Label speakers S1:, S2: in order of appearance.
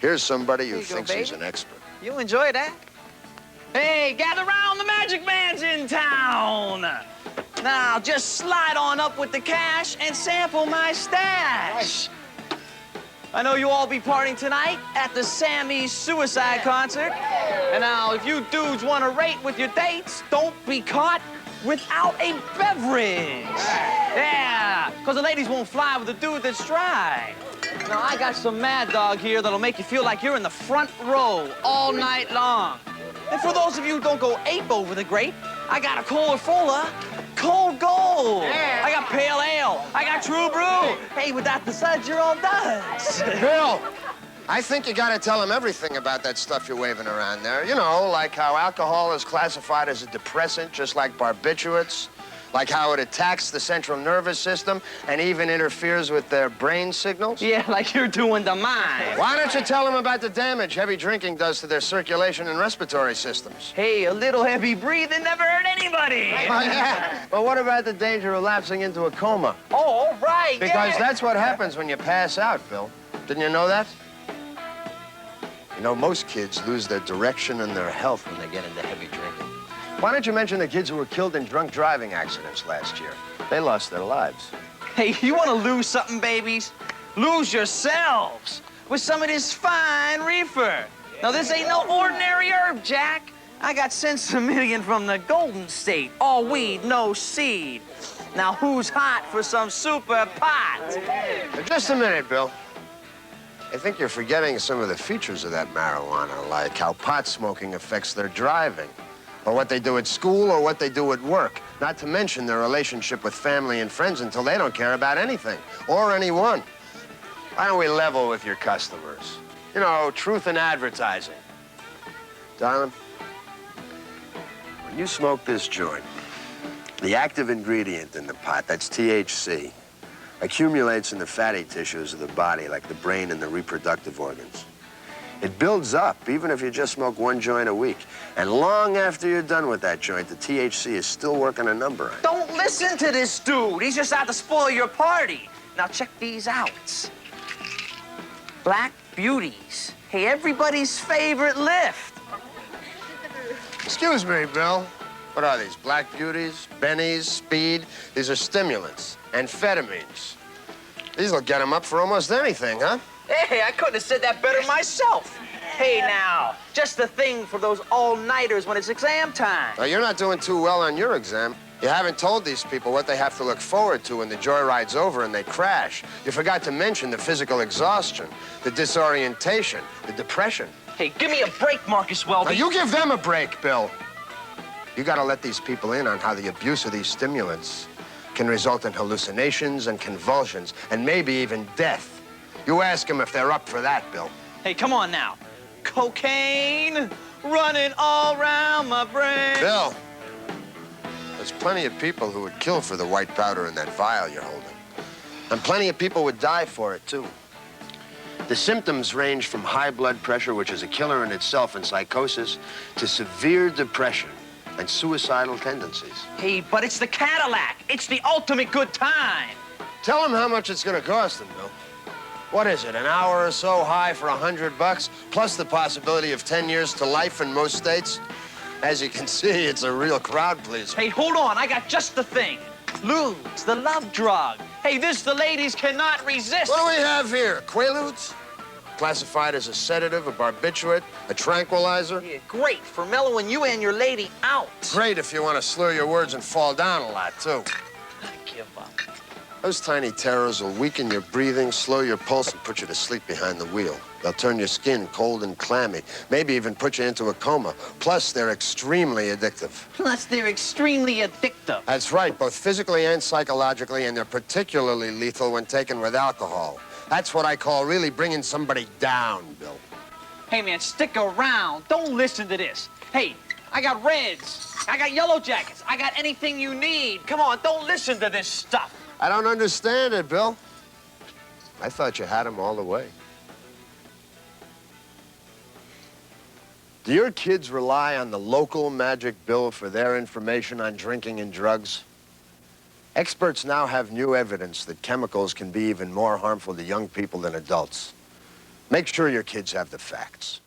S1: Here's somebody who thinks he's an expert.
S2: You enjoy that? Hey, gather round, the Magic Man's in town. Now, just slide on up with the cash and sample my stash. I know you all be partying tonight at the Sammy's Suicide concert. And now, if you dudes want to rate with your dates, don't be caught without a beverage. Yeah, because the ladies won't fly with a dude that's dry. Now, I got some Mad Dog here that'll make you feel like you're in the front row all night long. And for those of you who don't go ape over the grape, I got a Cola Cold Gold. Yeah. I got Pale Ale. I got True Brew. Hey, without the suds, you're all done.
S1: Bill, I think you gotta tell him everything about that stuff you're waving around there. You know, like how alcohol is classified as a depressant, just like barbiturates. Like how it attacks the central nervous system and even interferes with their brain signals?
S2: Yeah, like you're doing to mine.
S1: Why don't you tell them about the damage heavy drinking does to their circulation and respiratory systems?
S2: Hey, a little heavy breathing never hurt anybody.
S1: Oh, yeah. But what about the danger of lapsing into a coma?
S2: Oh, right,
S1: Because that's what happens when you pass out, Bill. Didn't you know that? You know, most kids lose their direction and their health when they get into heavy drinking. Why don't you mention the kids who were killed in drunk driving accidents last year? They lost their lives.
S2: Hey, you want to lose something, babies? Lose yourselves with some of this fine reefer. Now, this ain't no ordinary herb, Jack. I got cents a million from the Golden State. All weed, no seed. Now, who's hot for some super pot?
S1: Just a minute, Bill. I think you're forgetting some of the features of that marijuana, like how pot smoking affects their driving, or what they do at school, or what they do at work. Not to mention their relationship with family and friends until they don't care about anything, or anyone. Why don't we level with your customers? You know, truth in advertising. Darling, when you smoke this joint, the active ingredient in the pot, that's THC, accumulates in the fatty tissues of the body, like the brain and the reproductive organs. It builds up, even if you just smoke one joint a week. And long after you're done with that joint, the THC is still working a number on you.
S2: Don't listen to this dude. He's just out to spoil your party. Now, check these out. Black Beauties. Hey, everybody's favorite lift.
S1: Excuse me, Bill. What are these, Black Beauties, Bennies, Speed? These are stimulants, amphetamines. These will get them up for almost anything, huh?
S2: Hey, I couldn't have said that better myself. Hey, now, just the thing for those all-nighters when it's exam time.
S1: Well, you're not doing too well on your exam. You haven't told these people what they have to look forward to when the joyride's over and they crash. You forgot to mention the physical exhaustion, the disorientation, the depression.
S2: Hey, give me a break, Marcus Welby.
S1: Now, you give them a break, Bill. You gotta let these people in on how the abuse of these stimulants can result in hallucinations and convulsions, and maybe even death. You ask them if they're up for that, Bill.
S2: Hey, come on now. Cocaine running all around my brain.
S1: Bill, there's plenty of people who would kill for the white powder in that vial you're holding. And plenty of people would die for it, too. The symptoms range from high blood pressure, which is a killer in itself, and psychosis, to severe depression and suicidal tendencies.
S2: Hey, but it's the Cadillac. It's the ultimate good time.
S1: Tell them how much it's gonna cost them, Bill. What is it, an hour or so high for $100, plus the possibility of 10 years to life in most states? As you can see, it's a real crowd pleaser.
S2: Hey, hold on, I got just the thing. Ludes, the love drug. Hey, this the ladies cannot resist.
S1: What do we have here, Quaaludes? Classified as a sedative, a barbiturate, a tranquilizer?
S2: Yeah, great for mellowing you and your lady out.
S1: Great if you want to slur your words and fall down a lot, too.
S2: I give up.
S1: Those tiny terrors will weaken your breathing, slow your pulse, and put you to sleep behind the wheel. They'll turn your skin cold and clammy, maybe even put you into a coma. Plus, they're extremely addictive.
S2: Plus, they're extremely addictive.
S1: That's right, both physically and psychologically, and they're particularly lethal when taken with alcohol. That's what I call really bringing somebody down, Bill.
S2: Hey, man, stick around. Don't listen to this. Hey, I got reds. I got yellow jackets. I got anything you need. Come on, don't listen to this stuff.
S1: I don't understand it, Bill. I thought you had them all the way. Do your kids rely on the local Magic Bill for their information on drinking and drugs? Experts now have new evidence that chemicals can be even more harmful to young people than adults. Make sure your kids have the facts.